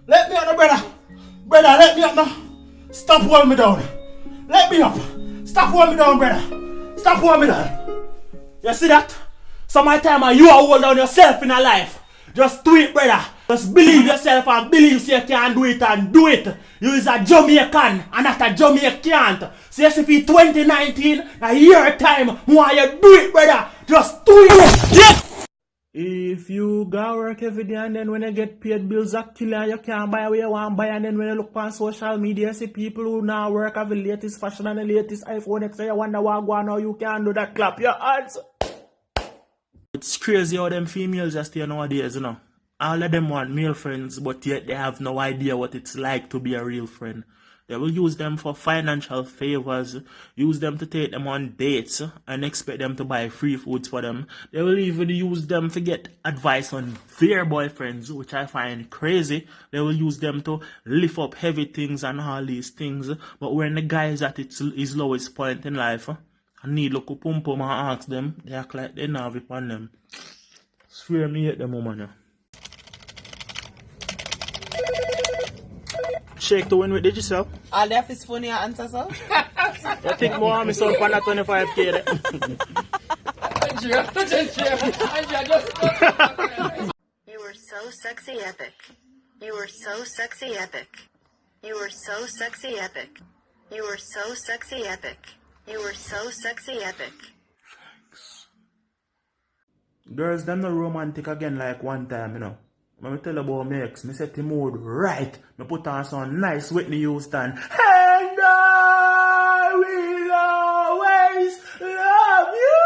Let me up now, brother. Brother, let me up now. Stop holding me down. Let me up. Stop holding me down, brother. Stop holding me down. You see that? Some of the time you are hold down yourself in a life. Just do it, brother. Just believe yourself and believe you can do it and do it. You is a Jamaican and not a Jamaican. So yes, if it's 2019, a year time, why you do it, brother? Just do it. Yeah. If you go work every day and then when you get paid bills are killer, you can't buy what you want to buy, and then when you look on social media, see people who now work have the latest fashion and the latest iPhone X, so you wonder what go on now, you can't do that. Clap your hands. It's crazy how them females just here nowadays, you know. All of them want male friends, but yet they have no idea what it's like to be a real friend. They will use them for financial favors, use them to take them on dates, and expect them to buy free foods for them. They will even use them to get advice on their boyfriends, which I find crazy. They will use them to lift up heavy things and all these things. But when the guy is at his lowest point in life, and need look up pum pum and ask them, they act like they not have on them. Swear me at them woman. Shake to win with Digicel. All left is funny answer, sir. You think more of me son for 25k? You were so sexy epic. You were so sexy epic. You were so sexy epic. You were so sexy epic. You were so sexy epic. Girls, them no romantic again like one time, you know. When I tell about my ex, I set the mood right. I put on some nice Whitney Houston. And I will always love you.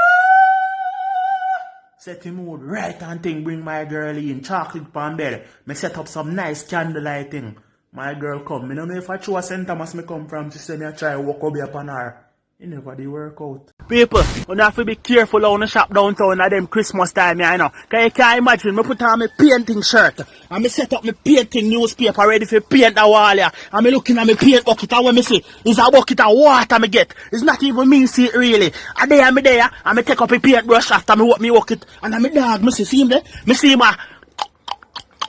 Set the mood right and thing, bring my girl in. Chocolate pan bed. I set up some nice candlelight thing. My girl come. I don't know if I choose St. Thomas me come from. She said me I try walk up upon her. It never did work out. People, you have to be careful on the shop downtown at them Christmas time, you know. Cause you can't imagine, I put on my painting shirt. And I set up my painting newspaper ready for paint the wall here. And I looking at my paint bucket and what I see is a bucket of water I get. It's not even me see it really. And there I'm there, and I take up a paintbrush after I walk me bucket. And I'm a dog, I see him there. I see him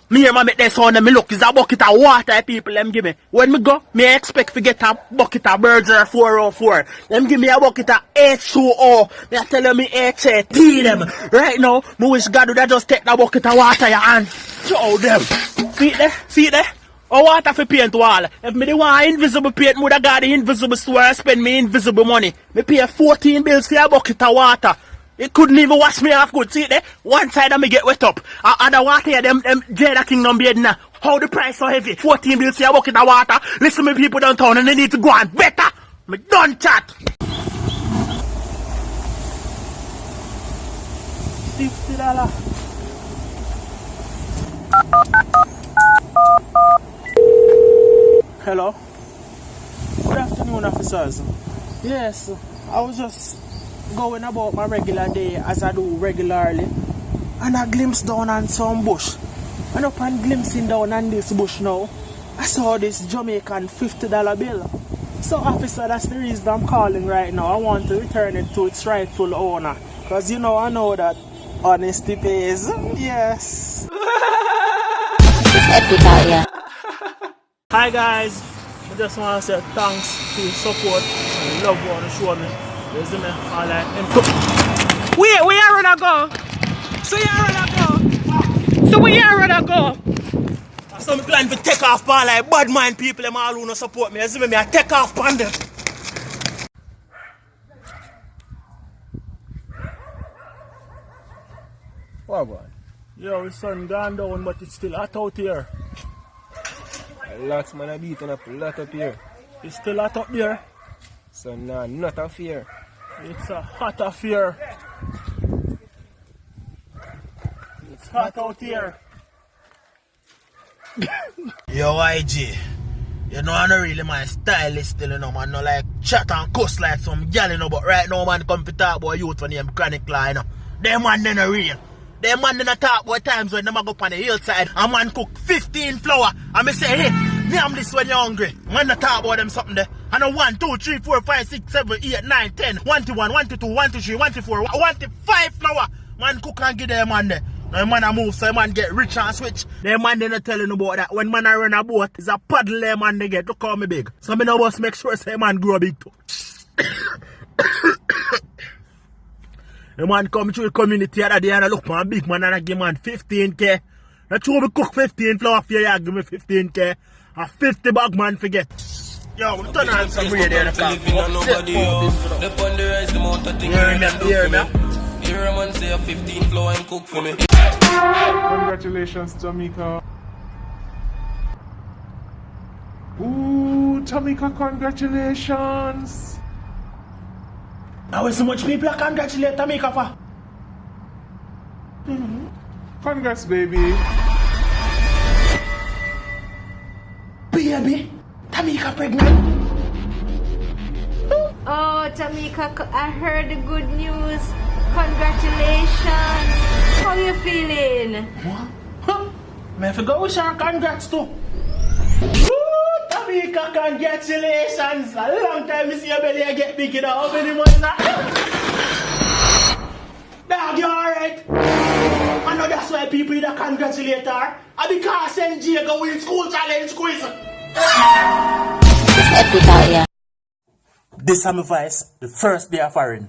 me and my make that sound and me look, is a bucket of water people them give me. When me go, me expect to get a bucket of Berger 404. Them give me a bucket of H2O. Me I tell them me HAT them. Right now, me wish God would just take the bucket of water and show them. See it there? See it there? Oh, water for paint wall. If me the want invisible paint, me would have got the invisible store and spend me invisible money. Me pay 14 bills for a bucket of water. It couldn't even wash me off good. See it there? One side of me get wet up. Other water here, them Jada Kingdom bed now. How the price so heavy? 14 bills for a bucket of water. Listen to me people downtown and they need to go on better. Me done chat. $50. Hello. Good afternoon, officers. Yes, I was just going about my regular day as I do regularly, and I glimpsed down on some bush. And upon glimpsing down on this bush now, I saw this Jamaican $50 bill. So officer, that's the reason I'm calling right now. I want to return it to its rightful owner, because you know I know that honesty pays. Yes. It's Epicflows, yeah. Hi guys, I just want to say thanks for your support and love you want to show me. Where you wanna go? So you wanna go? So where you wanna go? So I plan to take off by like bad mind people them all who no support me. You see me, I take off on them. What boy? Yo, the sun gone down but it's still hot out here. Lots man are beating up a lot up here. It's still hot up here. So nah, not a fear. It's a hot affair. It's hot out here. Yo, IG. You know, I'm not really my stylist still, you know, man. No like chat and cuss like some gal, you know. But right now, man, come to talk about youth for them chronic line, you know. Them man, they not real. Them man, they not talk about times when them go up on the hillside. A man cook 15 flour. And me say, hey, name this when you're hungry. Man, not talk about them something there. I know 1, 2, 3, 4, 5, 6, 7, 8, 9, 10. 1 to 1, 1 to 2, 1 to 3, 1 to 4, 1 to 5 flour. Man, cook and give them man there. And man a move so man get rich and switch. Them man they not telling about that. When man a run a boat, it's a paddle them man they get to call me big. So me no must make sure say man grow big too. The man come to the community other day and I look man big man and I give man 15k. I told me cook 15 flour for you, give me 15k. A 50 bag man forget. Yo, we turn on some radio in the car. Hear me? Here Ramon say a 15 flour and cook for me. Congratulations, Jamaica. Ooh, Jamaica, congratulations. Now so much people congratulate Tamika for. Congrats, baby. Baby, Tamika pregnant. Oh, Tamika, I heard the good news. Congratulations. How you feeling? What? Huh? Me have to go wish her congrats too. Woo, Tamika, congratulations. A long time you see your belly get big, you know how many months now? Dog, you alright? I know that's why people that congratulate her. I because NG go win school challenge quiz. Epical, yeah. This is my voice, the first day of foreign.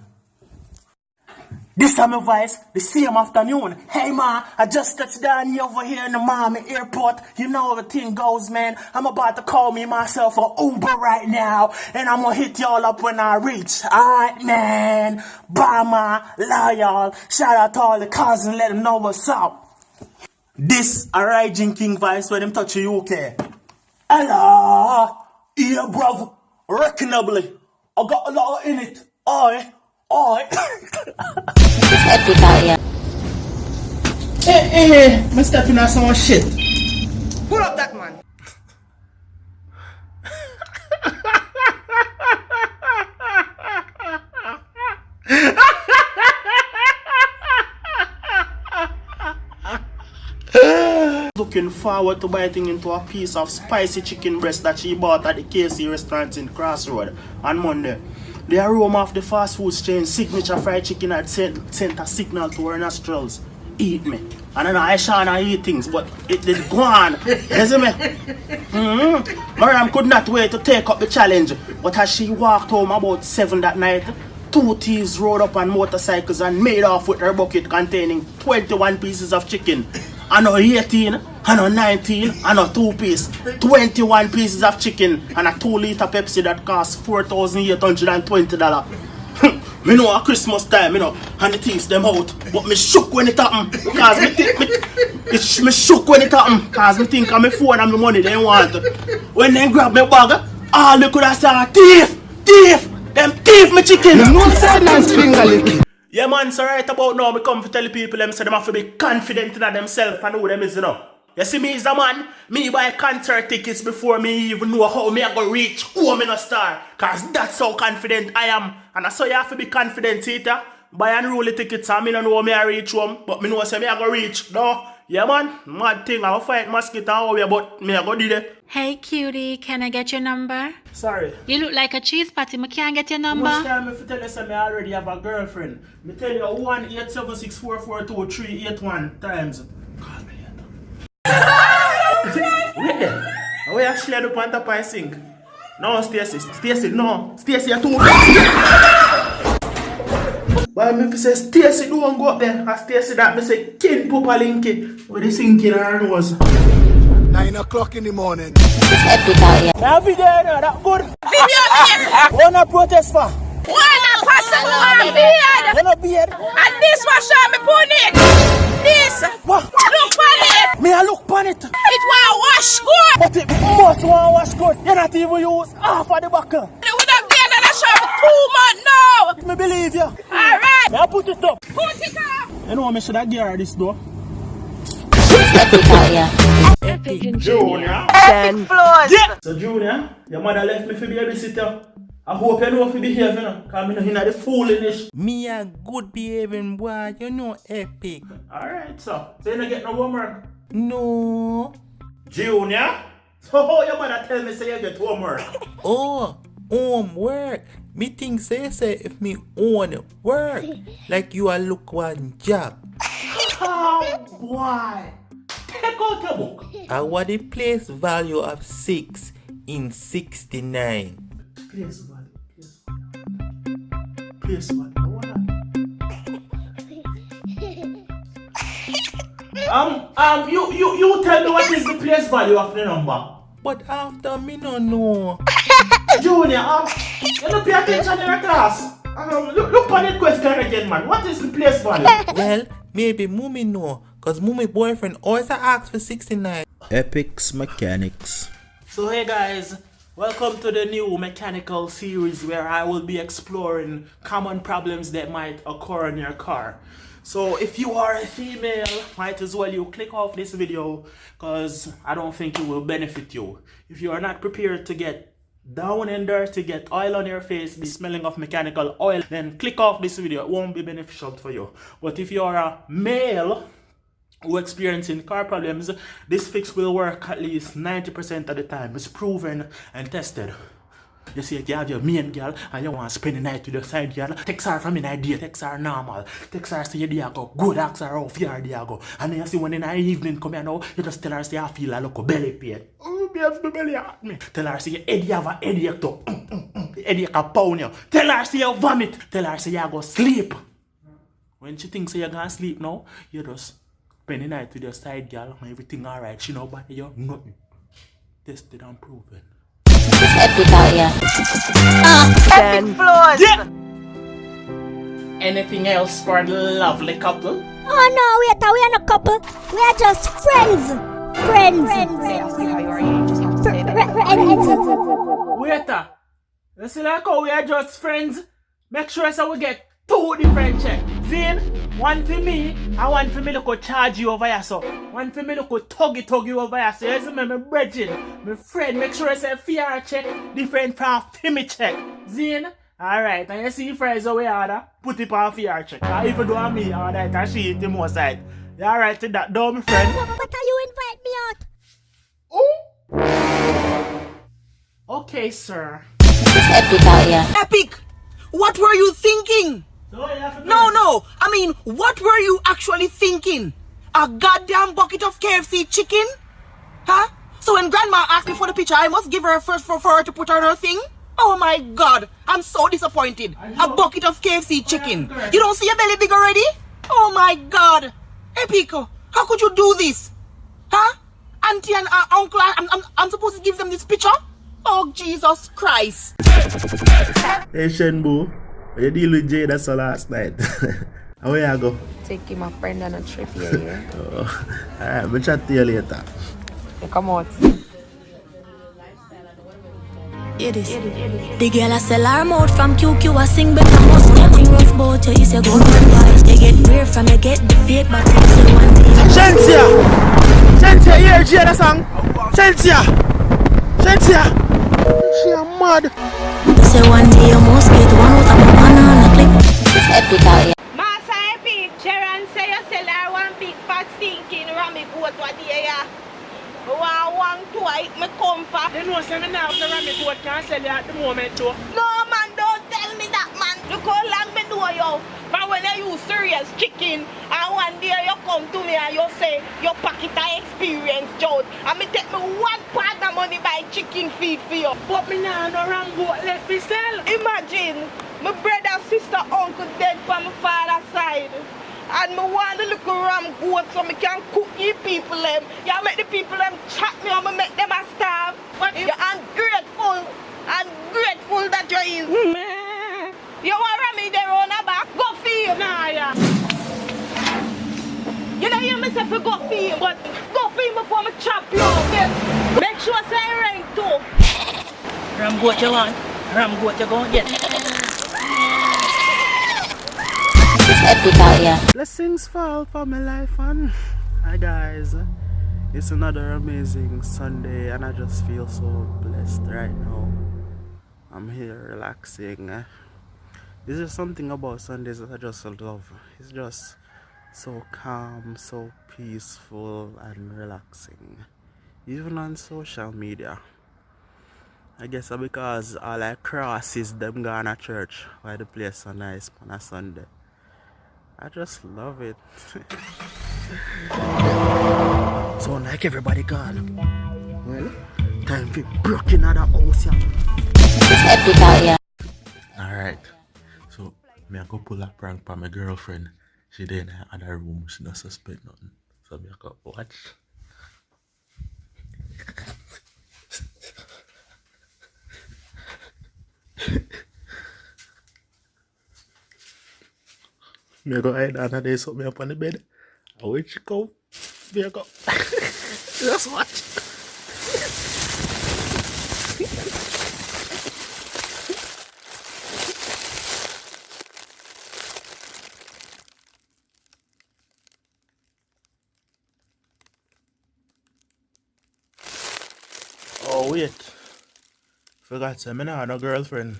This is my voice, the same afternoon. Hey ma, I just touched down here over here in the Miami airport. You know how the thing goes, man. I'm about to call me myself a Uber right now. And I'm gonna hit y'all up when I reach. Alright, man. Bye ma, love y'all. Shout out to all the cousins, let them know what's up. This a Raging King voice when them touch the UK. Hello. Yeah, brother. Reckonably. I got a lot in it. Oi. Epical, yeah. Hey, I'm stepping on some shit. Pull up that man. Looking forward to biting into a piece of spicy chicken breast that she bought at the KC restaurant in Crossroad on Monday. The aroma of the fast food chain signature fried chicken had sent a signal to her nostrils. Eat me. And I know I shan't eat things, but it did go on. You see me? Mariam could not wait to take up the challenge. But as she walked home about 7 that night, 2 thieves rode up on motorcycles and made off with her bucket containing 21 pieces of chicken. I know 18, I know 19, I know 2-piece. 21 pieces of chicken and a 2-liter Pepsi that costs $4,820. Me know a Christmas time, you know, and the thieves them out. But me shook when it happen. Because me shook when it happen. Because me think of my phone and my money they want. When they grab my bag, all me could have said, thief! Them thief me chicken! No silence finger licking. Yeah man, so right about now, me come to tell the people them say them have to be confident in themselves and who them is, you know. You see me as a man, me buy concert tickets before me even know how me I go reach home in a star. Cause that's how confident I am. And that's how you have to be confident, Tita. Buy unruly tickets and me don't know how me I reach home. But me know say me I go reach, no. Yeah man, mad thing, I'll fight mosquito and how but me I go do that. Hey cutie, can I get your number? Sorry. You look like a cheese patty, I can't get your number. Much time if you tell you say me already have a girlfriend. Me tell you 1-876-442-381 times. Call me later. Wait there. We actually do pant up and sing. No, Stacy, no. Stacy, you're too Why me say Stacy don't go up there? And Stacy that me say King Papa Linky with the singing her nose. 9 o'clock in the morning. Epical, yeah. That video, that good. Video me. What a protest for? One person one beard. What a beard? And this was show me put it. This. What? Look on it. Me I look on it. It was wash good. But it must want wash good. You not even use half of the buckle. It would have been that I show me 2 months now. Me believe you. Alright. Me I put it up. Put it up. You know me should have give her this though. Epical, yeah. Junior. Epicflows. Yeah. So Junior, your mother left me for babysitter. I hope you know if you behave, you know. Cause me know you know the foolishness. Me a good behaving boy, you know, Epic. Alright, so you don't get no homework? No. Junior? So how your mother tell me say you get homework? Oh, homework. Me think say if me own work, like you a look one job. Oh Boy, take out your book. I want the place value of 6 in 69. Place value. Place value. You tell me what is the place value of the number? But after me no know. Junior, you don't pay attention in your class. Look on the question again, man. What is the place value? Well, maybe Mummy know, cause Mummy boyfriend always asks for 69. Epic's Mechanics. So hey guys, welcome to the new mechanical series where I will be exploring common problems that might occur in your car. So if you are a female, might as well you click off this video because I don't think it will benefit you. If you are not prepared to get down and dirty, get oil on your face, the smelling of mechanical oil, then click off this video. It won't be beneficial for you. But if you are a male who experiencing car problems, this fix will work at least 90% of the time. It's proven and tested. You see, you have your main girl and you want to spend the night with your side girl. Text her from an idea, text her normal. Text her say your day go good, ask her how far day go. And then you see when in the evening come here now, you just tell her say I feel a little belly pain. Oh, babes, my belly hurt me. Tell her say your head you have a headache too. The headache a pound you. Tell her say you vomit. Tell her say you go sleep. When she thinks say you gonna sleep now, you just spend the night with your side girl and everything alright. She know body you nothing. Tested and proven. Epicflows. Yeah. Anything else for the lovely couple? Oh no, we are not a couple. We are just friends. Friends. Waiter, you see like how we are just friends? Make sure so we get 2 different checks. Zin, one for me and one for me look charge you over here so. One for me look tuggy you over here so. You see my brethren, my friend, make sure I say fear check different from Timmy check. Zin, alright, and you see friends over order, put it on fear check. And if you do on me, alright, and she hit the most side. You alright with that, though, my friend? But you invite me out? Oh? Okay, sir. Epic! What were you thinking? No. I mean, what were you actually thinking? A goddamn bucket of KFC chicken? Huh? So when grandma asked me for the picture, I must give her first for her to put on her thing? Oh my god, I'm so disappointed. A bucket of KFC chicken. You don't see your belly big already? Oh my god. Epic, how could you do this? Huh? Auntie and uncle, I'm supposed to give them this picture? Oh, Jesus Christ. Hey, Shenbu. You deal with Jay that's last night. How you go? Taking my friend on a trip here, yeah? Oh, alright, we'll chat to you later. You come out. It is. The girl I sell her mouth from QQ, I sing but I must nothing rough about you. Is a good advice. They get weird from you get the fake, but it's the one thing. Shentia, you hear Jay that song? Shentia! She a mad. You say one day you must get one out of a banana clip. Master Epic, Sharon say you sell her one big fat stinking rammy goat what day ya? One twice me comfort. You know say me now the rammy goat can't sell you at the moment too. No man, don't tell me that man. Look how long me know you. But when you use serious chicken and one day you come to me and you say your pocket of experience, Joe. And me take me one part of money buy chicken feed for you. But me now no ram goat left to sell. Imagine, my brother, sister, uncle dead from my father's side. And me want a little ram goat so me can cook you people them. You make the people them chat me and me make them a starve. But you're ungrateful that you is. You want me there on a back? Go feel. Nah, yeah. You don't hear me say for go feel, but go feel before me chop you out. Make sure say rank too. Ram goat you want? Ram goat you gon' get. Blessings fall for my life and hi guys. It's another amazing Sunday and I just feel so blessed right now. I'm here relaxing. There's just something about Sundays that I just love. It's just so calm, so peaceful and relaxing. Even on social media. I guess because all I cross is them going to church while the place so nice on a Sunday. I just love it. So like everybody gone. Well, time to broke in the house. It's epic out here. Alright. So me I go pull a prank for my girlfriend. She there in the other room, she not suspect nothing. So me I go watch. Me I go hide under there, so me up on the bed. I wait she come. Me I go. Just watch. Oh wait. Forgot to say, I don't have no girlfriend.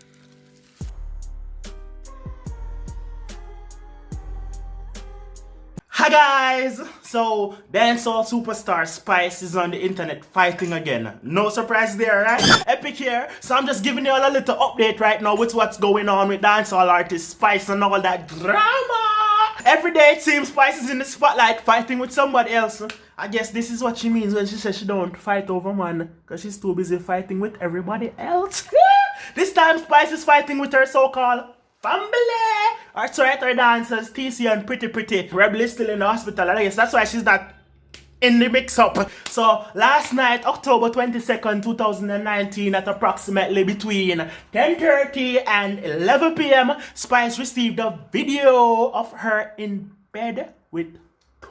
Hi guys! So, dancehall superstar Spice is on the internet fighting again. No surprise there, right? Epic here. So I'm just giving you all a little update right now with what's going on with dancehall artist Spice and all that drama. Every day it seems Spice is in the spotlight fighting with somebody else. I guess this is what she means when she says she don't fight over man, because she's too busy fighting with everybody else. This time Spice is fighting with her so-called family. Or sorry, her dancers, TC and Pretty. Rebel is still in the hospital. I guess that's why she's not in the mix-up. So last night, October 22nd, 2019, at approximately between 10:30 and 11 p.m, Spice received a video of her in bed with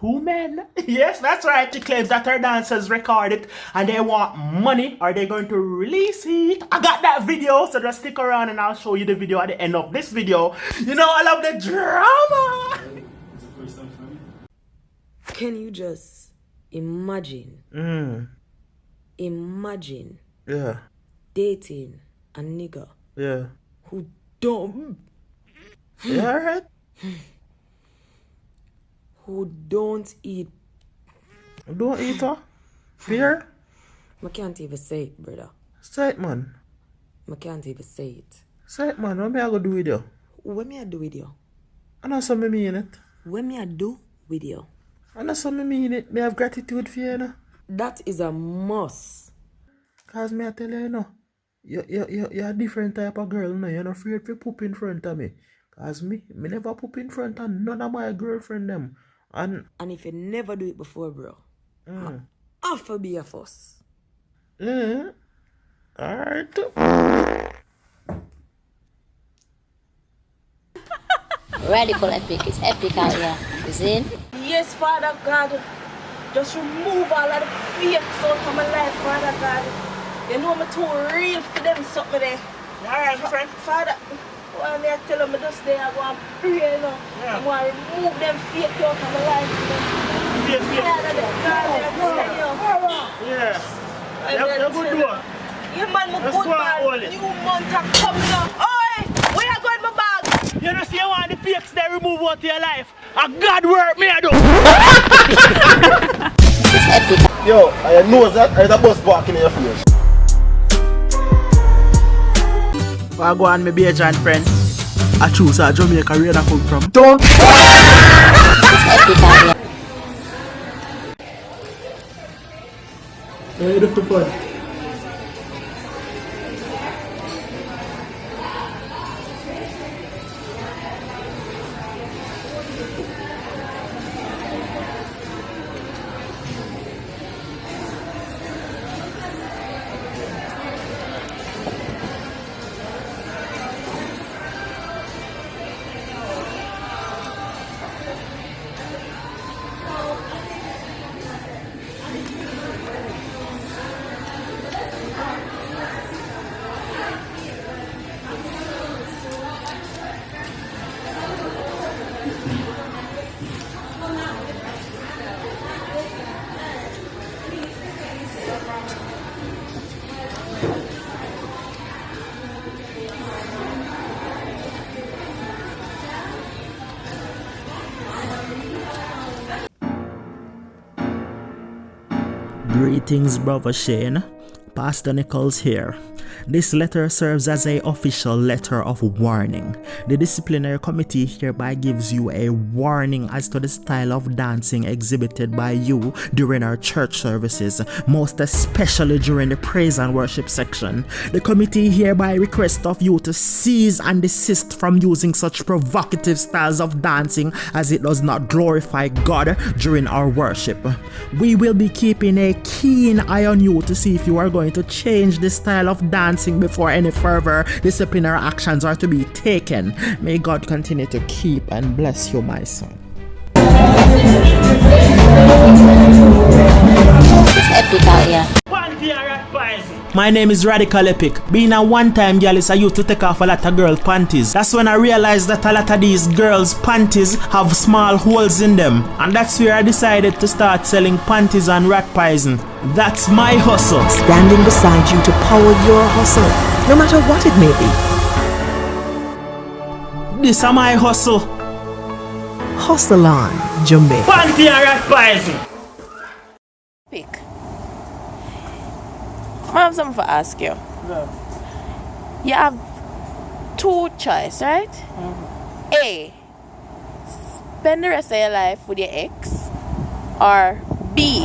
2 men. Yes, that's right. She claims that her dancers record it and they want money or they're going to release it. I got that video, so just stick around and I'll show you the video at the end of this video. You know I love the drama. Can you just imagine? Imagine. Yeah. Dating a nigga. Yeah. Who don't. Yeah, alright. Who don't eat. Don't eat her? Beer? I can't even say it, brother. Say it, man. I can't even say it. Say it, man. What me I go do with you? What me I do with you? I know something mean it. What me I do with you? I know something mean it. Me have gratitude for you, you know? That is a must. Cause me I tell you, you know, you're a different type of girl, you know. You're not afraid to poop in front of me. Cause me never poop in front of none of my girlfriend them. And if you never do it before, bro, I have to be a fuss. Alright. Radekal epic. It's epic out here. You see? Yes, Father God. Just remove all of the fear out of my life, Father God. You know me too real for them something there. Alright, my friend. Father, when I tell them this day, I go and pray, you know. Yeah. I go and remove them fear out of my life. Fear. Yeah. You're good doing. Yeah, man, my Let's good go and hold man. it. New month are coming up. Oi! Where you going, my bag? You know, see, you want the fakes they remove out of your life. A God work me, I do. Yo, I know that there's a bus park in your face. I go on my beach and friend. I choose a Jamaica where I come from. Don't. Yeah, it's fun. Greetings, brother Shane. Pastor Nichols here. This letter serves as an official letter of warning. The disciplinary committee hereby gives you a warning as to the style of dancing exhibited by you during our church services, most especially during the praise and worship section. The committee hereby requests of you to cease and desist from using such provocative styles of dancing as it does not glorify God during our worship. We will be keeping a keen eye on you to see if you are going to change the style of dancing before any further disciplinary actions are to be taken. May God continue to keep and bless you, my son. It's epic out here. My name is Radekal Epic. Being a one-time girl, I used to take off a lot of girl panties. That's when I realized that a lot of these girls' panties have small holes in them. And that's where I decided to start selling panties and rat poison. That's my hustle. Standing beside you to power your hustle, no matter what it may be. This is my hustle. Hustle on, Jamaican. Panty and rat poison. Pick. I have something to ask you. No. You have two choices, right? Mm-hmm. A. Spend the rest of your life with your ex. Or B.